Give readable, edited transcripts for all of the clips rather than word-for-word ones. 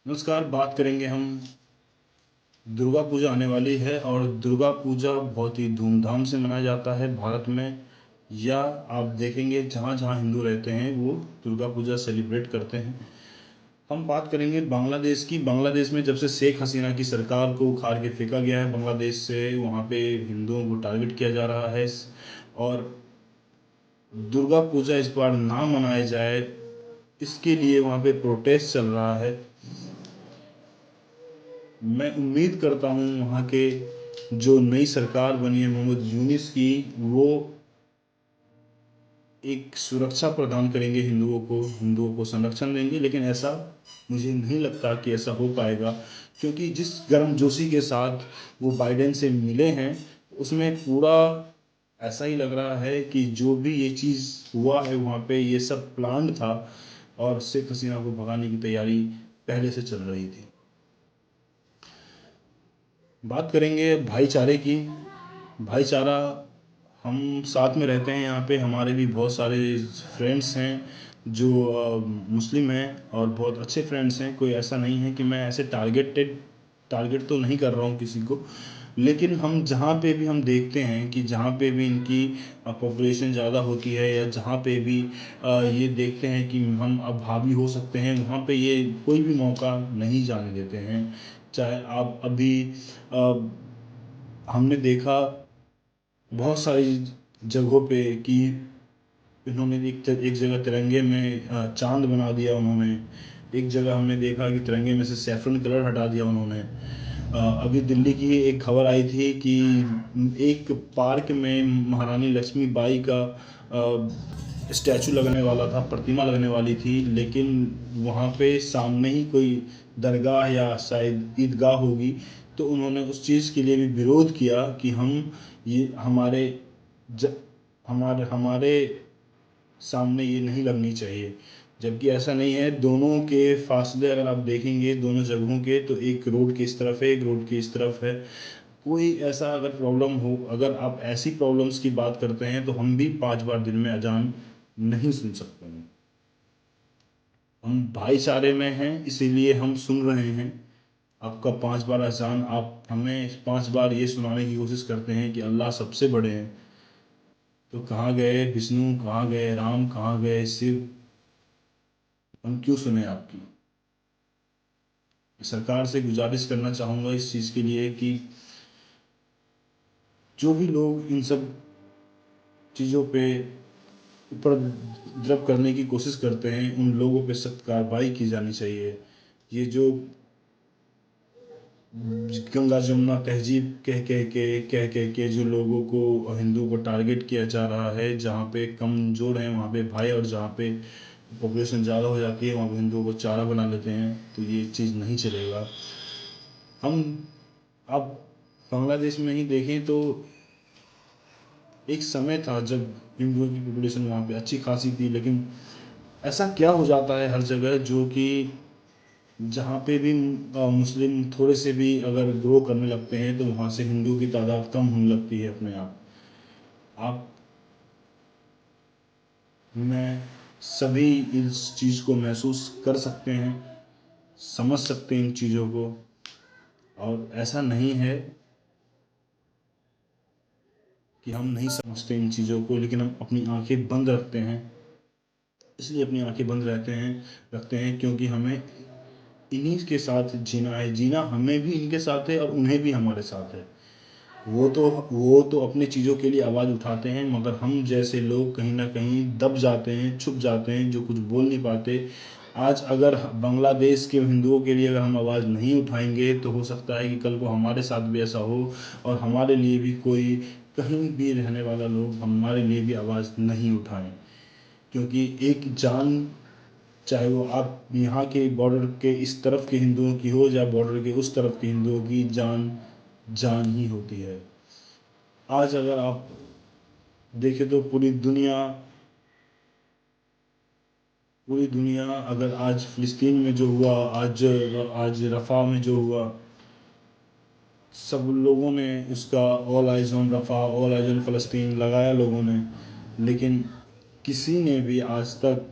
नमस्कार। बात करेंगे हम। दुर्गा पूजा आने वाली है और दुर्गा पूजा बहुत ही धूमधाम से मनाया जाता है भारत में। या आप देखेंगे जहाँ जहाँ हिंदू रहते हैं वो दुर्गा पूजा सेलिब्रेट करते हैं। हम बात करेंगे बांग्लादेश की। बांग्लादेश में जब से शेख हसीना की सरकार को उखाड़ के फेंका गया है बांग्लादेश से, वहाँ पे हिंदुओं को टारगेट किया जा रहा है। और दुर्गा पूजा इस बार ना मनाया जाए, इसके लिए वहाँ पे प्रोटेस्ट चल रहा है। मैं उम्मीद करता हूँ वहाँ के जो नई सरकार बनी है मोहम्मद यूनिस की, वो एक सुरक्षा प्रदान करेंगे हिंदुओं को संरक्षण देंगे। लेकिन ऐसा मुझे नहीं लगता कि ऐसा हो पाएगा, क्योंकि जिस गर्मजोशी के साथ वो बाइडेन से मिले हैं उसमें पूरा ऐसा ही लग रहा है कि जो भी ये चीज़ हुआ है वहाँ पे ये सब प्लान्ड था और शेख हसीना को भगाने की तैयारी पहले से चल रही थी। बात करेंगे भाईचारे की। भाईचारा, हम साथ में रहते हैं यहाँ पे। हमारे भी बहुत सारे फ्रेंड्स हैं जो मुस्लिम हैं और बहुत अच्छे फ्रेंड्स हैं। कोई ऐसा नहीं है कि मैं ऐसे टारगेट तो नहीं कर रहा हूँ किसी को। लेकिन हम जहाँ पे भी हम देखते हैं कि जहाँ पे भी इनकी पॉपुलेशन ज़्यादा होती है या जहाँ पे भी ये देखते हैं कि हम अब हावी हो सकते हैं, वहाँ पे ये कोई भी मौका नहीं जाने देते हैं। चाहे आप अभी अ, हमने देखा बहुत सारी जगहों पे कि इन्होंने एक जगह तिरंगे में चांद बना दिया उन्होंने। एक जगह हमने देखा कि तिरंगे में से सैफरन कलर हटा दिया उन्होंने। अभी दिल्ली की एक खबर आई थी कि एक पार्क में महारानी लक्ष्मीबाई का स्टैचू लगने वाला था, प्रतिमा लगने वाली थी, लेकिन वहाँ पे सामने ही कोई दरगाह या शायद ईदगाह होगी, तो उन्होंने उस चीज़ के लिए भी विरोध किया कि हम ये ज, हमारे सामने ये नहीं लगनी चाहिए। जबकि ऐसा नहीं है। दोनों के फासले अगर आप देखेंगे दोनों जगहों के, तो एक रोड की इस तरफ है, एक रोड की इस तरफ है। कोई ऐसा अगर प्रॉब्लम हो, अगर आप ऐसी प्रॉब्लम्स की बात करते हैं, तो हम भी 5 बार दिन में अजान नहीं सुन सकते हैं। हम भाईचारे में हैं इसीलिए हम सुन रहे हैं आपका 5 बार अजान। आप हमें 5 बार ये सुनाने की कोशिश करते हैं कि अल्लाह सबसे बड़े हैं। तो कहाँ गए विष्णु, कहाँ गए राम, कहाँ गए शिव? हम क्यों सुने आपकी? सरकार से गुजारिश करना चाहूँगा इस चीज़ के लिए कि जो भी लोग इन सब चीज़ों पे ऊपर ड्रब करने की कोशिश करते हैं, उन लोगों पे सख्त कार्रवाई की जानी चाहिए। ये जो गंगा जमुना तहजीब कह के जो लोगों को, हिंदुओं को टारगेट किया जा रहा है, जहाँ पे कमज़ोर हैं वहाँ पे भाई, और जहाँ पे पॉपुलेशन ज़्यादा हो जाती है वहाँ पे हिंदुओं को चारा बना लेते हैं, तो ये चीज़ नहीं चलेगा। हम अब बांग्लादेश में ही देखें तो एक समय था जब हिंदुओं की पॉपुलेशन वहाँ पे अच्छी खासी थी, लेकिन ऐसा क्या हो जाता है हर जगह, जो कि जहाँ पे भी मुस्लिम थोड़े से भी अगर ग्रो करने लगते हैं तो वहाँ से हिंदुओं की तादाद कम होने लगती है अपने आप। मैं सभी इस चीज़ को महसूस कर सकते हैं, समझ सकते हैं इन चीज़ों को। और ऐसा नहीं है कि हम नहीं समझते इन चीज़ों को, लेकिन हम अपनी आंखें बंद रखते हैं। इसलिए अपनी आंखें बंद रखते हैं क्योंकि हमें इन्हीं के साथ जीना है। जीना हमें भी इनके साथ है और उन्हें भी हमारे साथ है। वो तो अपनी चीज़ों के लिए आवाज़ उठाते हैं, मगर हम जैसे लोग कहीं ना कहीं दब जाते हैं, छुप जाते हैं, जो कुछ बोल नहीं पाते। आज अगर बांग्लादेश के हिंदुओं के लिए अगर हम आवाज़ नहीं उठाएंगे, तो हो सकता है कि कल को हमारे साथ भी ऐसा हो और हमारे लिए भी कोई, कहीं भी रहने वाला लोग हमारे लिए भी आवाज़ नहीं उठाएं। क्योंकि एक जान, चाहे वो आप यहाँ के बॉर्डर के इस तरफ के हिंदुओं की हो या बॉर्डर के उस तरफ के हिंदुओं की, जान जान ही होती है। आज अगर आप देखें तो पूरी दुनिया अगर आज फिलिस्तीन में जो हुआ, आज रफ़ा में जो हुआ, सब लोगों ने उसका all eyes on Rafah, all eyes on फ़लस्तीन लगाया लोगों ने। लेकिन किसी ने भी आज तक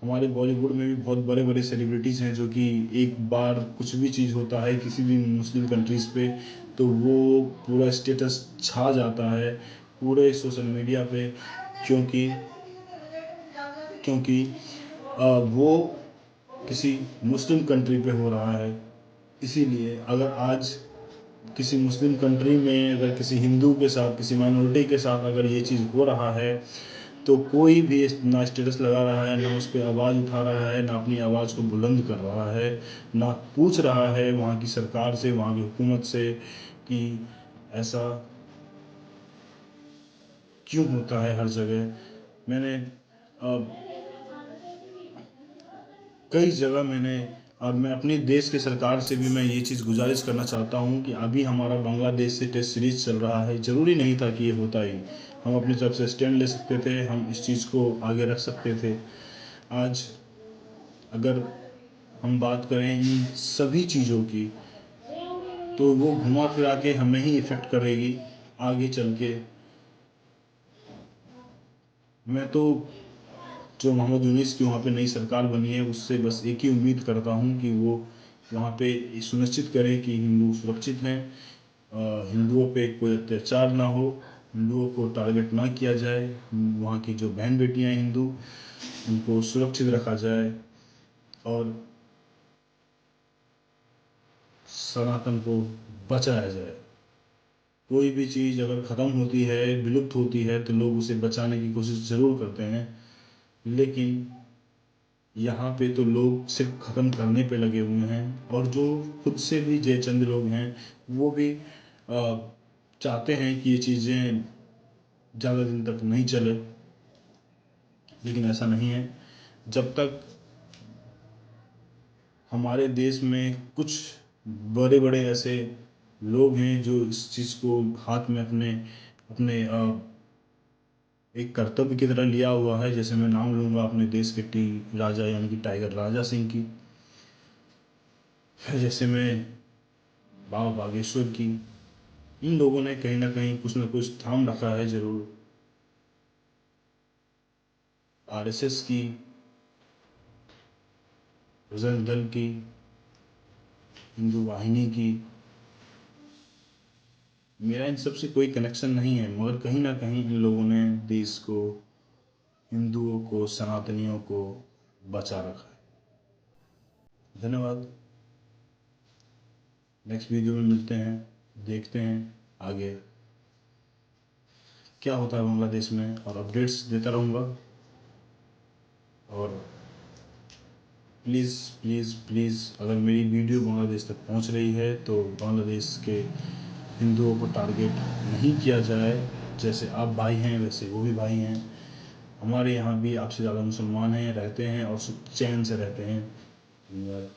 हमारे बॉलीवुड में भी बहुत बड़े बड़े सेलिब्रिटीज़ हैं जो कि एक बार कुछ भी चीज़ होता है किसी भी मुस्लिम कंट्रीज़ पे, तो वो पूरा स्टेटस छा जाता है पूरे सोशल मीडिया पे, क्योंकि क्योंकि वो किसी मुस्लिम कंट्री पे हो रहा है। इसीलिए अगर आज किसी मुस्लिम कंट्री में अगर किसी हिंदू के साथ, किसी माइनॉरिटी के साथ अगर ये चीज़ हो रहा है, तो कोई भी ना स्टेटस लगा रहा है, ना उस पर आवाज़ उठा रहा है, ना अपनी आवाज़ को बुलंद कर रहा है, ना पूछ रहा है वहाँ की सरकार से, वहाँ की हुकूमत से कि ऐसा क्यों होता है हर जगह। मैंने कई जगह मैंने और मैं अपने देश की सरकार से भी मैं ये चीज़ गुजारिश करना चाहता हूँ कि अभी हमारा बांग्लादेश से टेस्ट सीरीज चल रहा है, ज़रूरी नहीं था कि ये होता ही, हम अपनी तरफ से स्टैंड ले सकते थे, हम इस चीज़ को आगे रख सकते थे। आज अगर हम बात करें इन सभी चीज़ों की, तो वो घुमा फिरा के हमें ही इफ़ेक्ट करेगी आगे चल के। मैं तो जो मोहम्मद यूनिस की वहाँ पे नई सरकार बनी है, उससे बस एक ही उम्मीद करता हूँ कि वो वहाँ पे ये सुनिश्चित करे कि हिंदू सुरक्षित हैं, हिंदुओं पे कोई अत्याचार ना हो, हिंदुओं को टारगेट ना किया जाए, वहाँ की जो बहन बेटियाँ हैं हिंदू, उनको सुरक्षित रखा जाए और सनातन को बचाया जाए। कोई भी चीज़ अगर ख़त्म होती है, विलुप्त होती है, तो लोग उसे बचाने की कोशिश ज़रूर करते हैं, लेकिन यहाँ पे तो लोग सिर्फ ख़त्म करने पे लगे हुए हैं। और जो खुद से भी जयचंद लोग हैं, वो भी चाहते हैं कि ये चीज़ें ज़्यादा दिन तक नहीं चले, लेकिन ऐसा नहीं है। जब तक हमारे देश में कुछ बड़े बड़े ऐसे लोग हैं जो इस चीज़ को हाथ में अपने अपने एक कर्तव्य की तरह लिया हुआ है, जैसे मैं नाम लूँगा अपने देश के टी राजा यानी कि टाइगर राजा सिंह की, जैसे मैं बाबा बागेश्वर की। इन लोगों ने कहीं ना कहीं कुछ ना कुछ थाम रखा है ज़रूर। आरएसएस की, बजरंग दल की, हिंदू वाहिनी की, मेरा इन सब से कोई कनेक्शन नहीं है, मगर कहीं ना कहीं इन लोगों ने देश को, हिंदुओं को, सनातनियों को बचा रखा है। धन्यवाद। नेक्स्ट वीडियो में मिलते हैं, देखते हैं आगे क्या होता है बांग्लादेश में, और अपडेट्स देता रहूँगा। और प्लीज़ प्लीज़ प्लीज़, अगर मेरी वीडियो बांग्लादेश तक पहुंच रही है तो बांग्लादेश के हिंदुओं को टारगेट नहीं किया जाए। जैसे आप भाई हैं वैसे वो भी भाई हैं। हमारे यहाँ भी आपसे ज़्यादा मुसलमान हैं, रहते हैं और सुख चैन से रहते हैं। धन्यवाद।